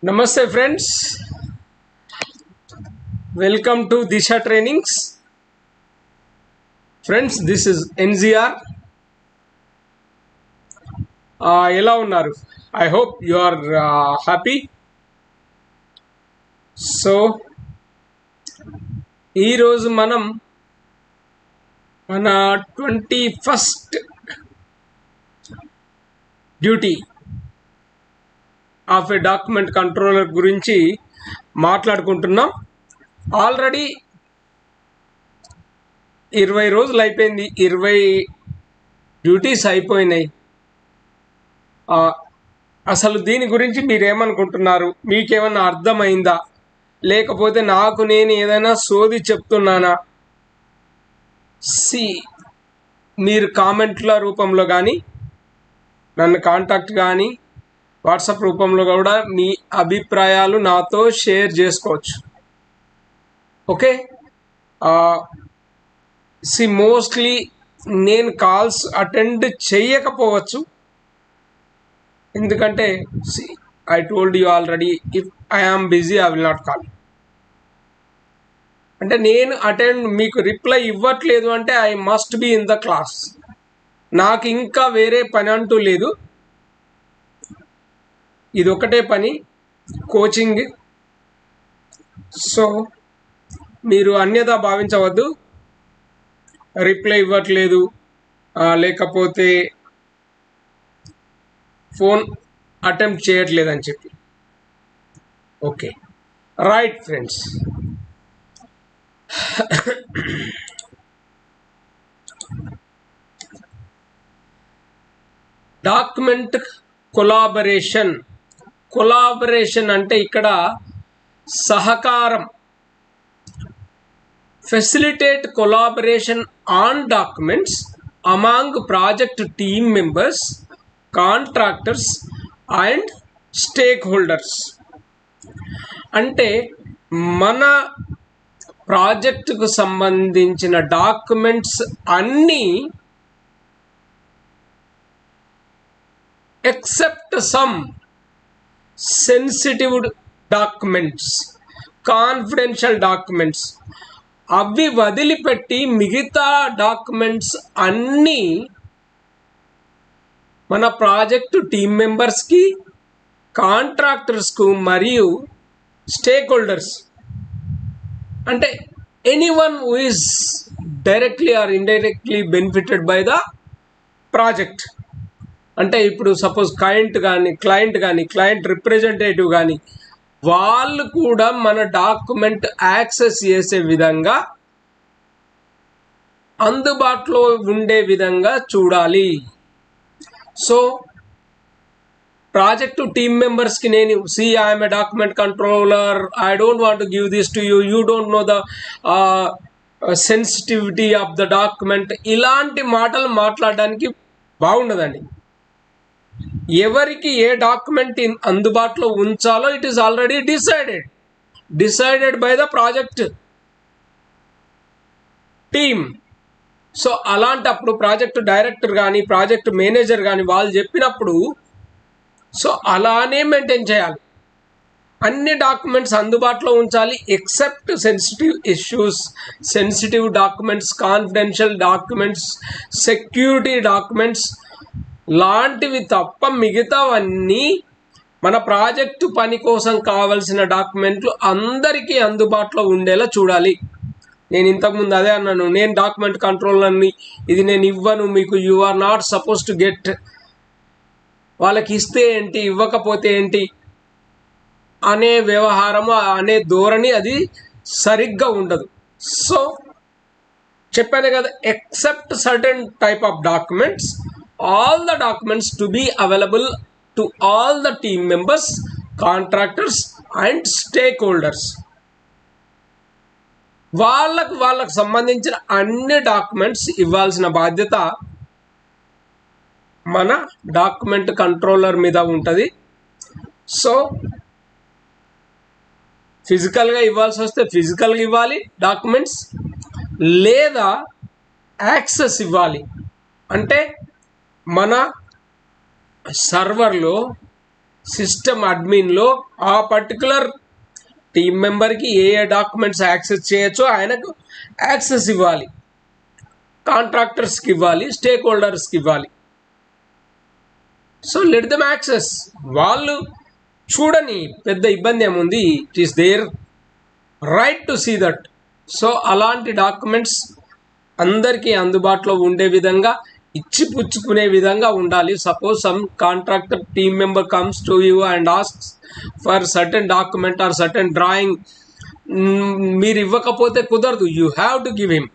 Namaste friends, welcome to Disha Trainings. Friends, this is NZR. ఎలా ఉన్నారు? I hope you are happy. So ఈరోజు మనం మన 21st duty of A document controller గురించి మాట్లాడుకుంటున్నాం. Already 20 రోజులు అయిపోయింది, 20 డ్యూటీస్ అయిపోయినాయి. అసలు దీని గురించి మీరేమనుకుంటున్నారు? మీకేమన్నా అర్థమైందా, లేకపోతే నాకు నేను ఏదైనా సోది చెప్తున్నానా? మీరు కామెంట్ల రూపంలో కానీ నన్ను కాంటాక్ట్ కానీ వాట్సాప్ రూపంలో కూడా మీ అభిప్రాయాలు నాతో షేర్ చేసుకోవచ్చు. ఓకే, మోస్ట్లీ నేను కాల్స్ అటెండ్ చేయకపోవచ్చు, ఎందుకంటే I told you already, if I am busy I will not call. అంటే నేను మీకు రిప్లై ఇవ్వట్లేదు అంటే I must be in the class. నాకు ఇంకా వేరే పని అంటూ లేదు, ఇది ఒకటే పని, కోచింగ్. సో మీరు అన్యథా భావించవద్దు, రిప్లై ఇవ్వట్లేదు లేకపోతే ఫోన్ అటెంప్ట్ చేయట్లేదు అని చెప్పి. Okay, right friends. Document collaboration అంటే ఇక్కడ సహకారం. Facilitate collaboration on documents among project team members, contractors and stake holders. అంటే మన ప్రాజెక్టుకు సంబంధించిన డాక్యుమెంట్స్ అన్నీ except some sensitive documents, confidential documents, అవి వదిలిపెట్టి మిగతా డాక్యుమెంట్స్ అన్నీ మన ప్రాజెక్టు టీమ్ మెంబర్స్కి, కాంట్రాక్టర్స్కు మరియు స్టేక్ హోల్డర్స్, అంటే anyone who is directly or indirectly benefited by the project. అంటే ఇప్పుడు సపోజ్ క్లయింట్ రిప్రజెంటేటివ్ కానీ వాళ్ళు కూడా మన డాక్యుమెంట్ యాక్సెస్ చేసే విధంగా, అందుబాటులో ఉండే విధంగా చూడాలి. సో ప్రాజెక్టు టీమ్ మెంబర్స్కి నేను I'm a document controller, I don't want to give this to you, you don't know the sensitivity of the document, ఇలాంటి మాటలు మాట్లాడడానికి బాగుండదండి. ఎవరికి ఏ డాక్యుమెంట్ అందుబాటులో ఉంచాలో it is already decided by the project team. So అలాంటప్పుడు project director కానీ project manager కానీ వాళ్ళు చెప్పినప్పుడు సో అలానే మెయింటైన్ చేయాలి. అన్ని డాక్యుమెంట్స్ అందుబాటులో ఉంచాలి except sensitive issues, sensitive documents, confidential documents, security documents లాంటివి తప్ప మిగతావన్నీ మన ప్రాజెక్టు పని కోసం కావలసిన డాక్యుమెంట్లు అందరికీ అందుబాటులో ఉండేలా చూడాలి. నేను ఇంతకుముందు అదే అన్నాను, నేను డాక్యుమెంట్ కంట్రోలర్ని, ఇది నేను ఇవ్వను మీకు, you are not suppose to get. వాళ్ళకి ఇస్తే ఏంటి, ఇవ్వకపోతే ఏంటి అనే వ్యవహారము, అనే ధోరణి అది సరిగ్గా ఉండదు. సో చెప్పాను కదా, except certain type of documents, all the documents to be available to all the team members, contractors and stakeholders. వాళ్ళకు సంబంధించిన అన్ని డాక్యుమెంట్స్ ఇవ్వాల్సిన బాధ్యత మన డాక్యుమెంట్ కంట్రోలర్ మీద ఉంటుంది. సో ఫిజికల్గా ఇవ్వాల్సి వస్తే ఫిజికల్గా ఇవ్వాలి డాక్యుమెంట్స్, లేదా యాక్సెస్ ఇవ్వాలి. అంటే మన సర్వర్లో సిస్టమ్ అడ్మిన్లో ఆ పర్టికులర్ టీమ్ మెంబర్కి ఏ డాక్యుమెంట్స్ యాక్సెస్ చేయొచ్చో ఆయనకు యాక్సెస్ ఇవ్వాలి, కాంట్రాక్టర్స్కి ఇవ్వాలి, స్టేక్ హోల్డర్స్కి ఇవ్వాలి. సో లెట్ దెమ్ యాక్సెస్, వాళ్ళు చూడని, పెద్ద ఇబ్బంది ఏముంది, it is there right to see that. So అలాంటి డాక్యుమెంట్స్ అందరికీ అందుబాటులో ఉండే విధంగా, ఇచ్చి పుచ్చుకునే విధంగా ఉండాలి. Suppose some contractor team member comes to you and asks for certain document or certain drawing, మీరు ఇవ్వకపోతే కుదరదు, you have to give him,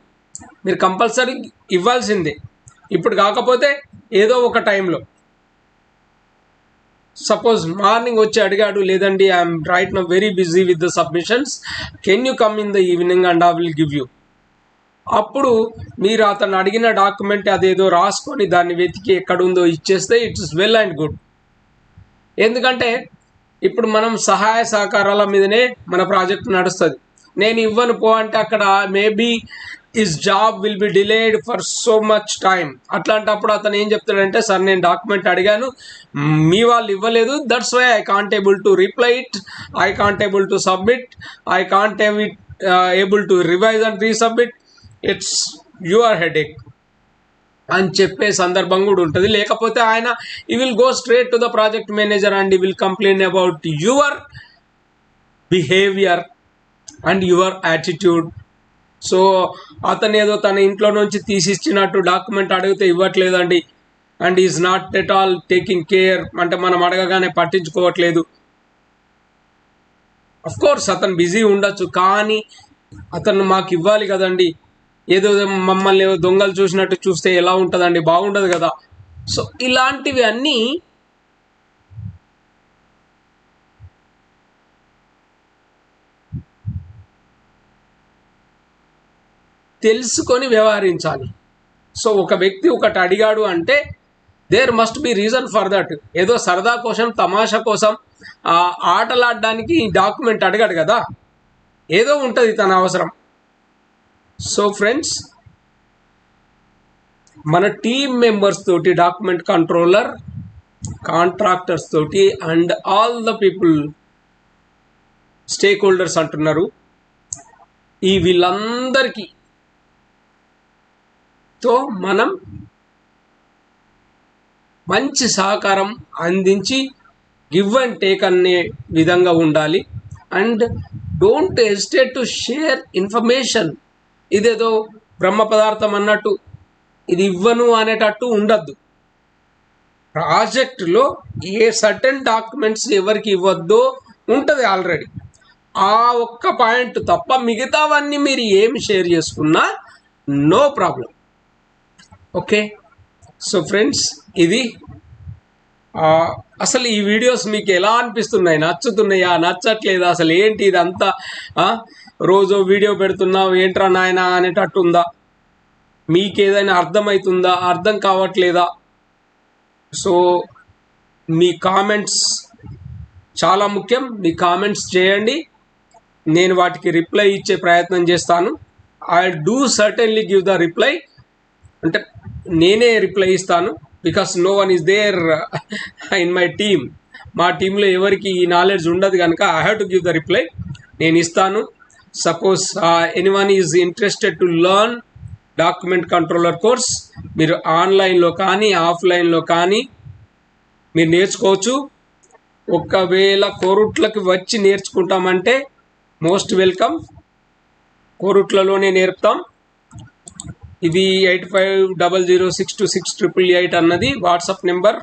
మీరు కంపల్సరీ ఇవ్వాల్సిందే. ఇప్పుడు కాకపోతే ఏదో ఒక టైంలో, సపోజ్ మార్నింగ్ వచ్చి అడిగాడు, లేదండి I'm right now very busy with the submissions, can you come in the evening and I will give you. అప్పుడు మీరు అతను అడిగిన డాక్యుమెంట్ అదేదో రాసుకొని దాన్ని వెతికి ఎక్కడుందో ఇచ్చేస్తే ఇట్స్ వెల్ అండ్ గుడ్. ఎందుకంటే ఇప్పుడు మనం సహాయ సహకారాల మీదనే మన ప్రాజెక్ట్ నడుస్తుంది. నేను ఇవ్వను పో అంటే అక్కడ maybe his job will be delayed for so much time. అట్లాంటప్పుడు అతను ఏం చెప్తాడంటే, సార్ నేను డాక్యుమెంట్ అడిగాను, మీ వాళ్ళు ఇవ్వలేదు, that's why I can't able to reply it, I can't able to submit, I can't able to revise and resubmit, it's your headache అని చెప్పే సందర్భం కూడా ఉంటుంది. లేకపోతే ఆయన he will go straight to the project manager and he will complain about your behaviour and your attitude. So అతను ఏదో తన ఇంట్లో నుంచి తీసిచ్చినట్టు డాక్యుమెంట్ అడిగితే ఇవ్వట్లేదండి, and is not at all taking care, అంటే మనం అడగగానే పట్టించుకోవట్లేదు. అఫ్ కోర్స్ అతను బిజీ ఉండొచ్చు, కానీ అతను మాకు ఇవ్వాలి కదండి, ఏదో మమ్మల్ని దొంగలు చూసినట్టు చూస్తే ఎలా ఉంటుందండి, బాగుండదు కదా. సో ఇలాంటివి అన్నీ తెలుసుకొని వ్యవహరించాలి. సో ఒక వ్యక్తి ఒకటి అడిగాడు అంటే there must be reason for that. ఏదో సరదా కోసం, తమాషా కోసం, ఆటలాడడానికి డాక్యుమెంట్ అడిగాడు కదా, ఏదో ఉంటుంది తన అవసరం. సో ఫ్రెండ్స్, మన టీమ్ మెంబర్స్ తోటి, డాక్యుమెంట్ కంట్రోలర్, కాంట్రాక్టర్స్ తోటి and all the people, stake holders అంటున్నారు, ఈ వీళ్ళందరికీ తో మనం మంచి సహకారం అందించి గివ్ అండ్ టేక్ అనే విధంగా ఉండాలి. And don't hesitate to share information. ఇదేదో బ్రహ్మ పదార్థం అన్నట్టు ఇది ఇవ్వను అనేటట్టు ఉండద్దు. ప్రాజెక్టులో ఏ సర్టెన్ డాక్యుమెంట్స్ ఎవరికి ఇవ్వద్దో ఉంటుంది ఆల్రెడీ. ఆ ఒక్క పాయింట్ తప్ప మిగతావన్నీ మీరు ఏమి షేర్ చేసుకున్నా no problem. Okay, so friends, ఇది అసలు ఈ వీడియోస్ మీకు ఎలా అనిపిస్తున్నాయి? నచ్చుతున్నాయా, నచ్చట్లేదా, అసలు ఏంటి ఇదంతా? రోజు వీడియో పెడుతున్నావు ఏంట్రా నాయన అనేటట్టు ఉందా? మీకేదైనా అర్థమవుతుందా, అర్థం కావట్లేదా? సో మీ కామెంట్స్ చాలా ముఖ్యం. మీ కామెంట్స్ చేయండి, నేను వాటికి రిప్లై ఇచ్చే ప్రయత్నం చేస్తాను. I do certainly give the reply, అంటే నేనే రిప్లై ఇస్తాను. Because no one is there in my team. మా టీంలో ఎవరికి ఈ నాలెడ్జ్ ఉండదు కనుక I have to give the reply, నేను ఇస్తాను. Suppose anyone is interested to learn document controller course, మీరు ఆన్లైన్లో కానీ ఆఫ్లైన్లో కానీ మీరు నేర్చుకోవచ్చు. ఒకవేళ కోరుట్లకి వచ్చి నేర్చుకుంటామంటే మోస్ట్ వెల్కమ్, కోరుట్లలోనే నేర్పుతాం. ఇది 8500626888 అన్నది వాట్సాప్ నెంబర్.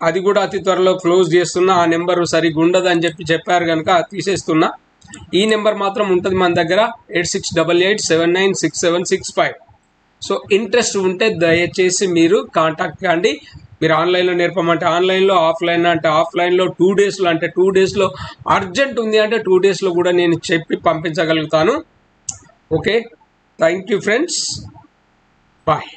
అది కూడా అతి త్వరలో క్లోజ్ చేస్తున్నా. ఆ నెంబర్ సరిగ్గా ఉండదని చెప్పారు కనుక తీసేస్తున్నా. ఈ నెంబర్ మాత్రం ఉంటుంది మన దగ్గర, 8688796765. సో ఇంట్రెస్ట్ ఉంటే దయచేసి మీరు కాంటాక్ట్ కాండి. మీరు ఆన్లైన్లో నేర్పమంటే ఆన్లైన్లో, ఆఫ్లైన్ అంటే ఆఫ్లైన్లో, 2 డేస్లో అంటే 2 డేస్లో, అర్జెంట్ ఉంది అంటే 2 డేస్లో కూడా నేను చెప్పి పంపించగలుగుతాను. Okay, thank you friends, bye.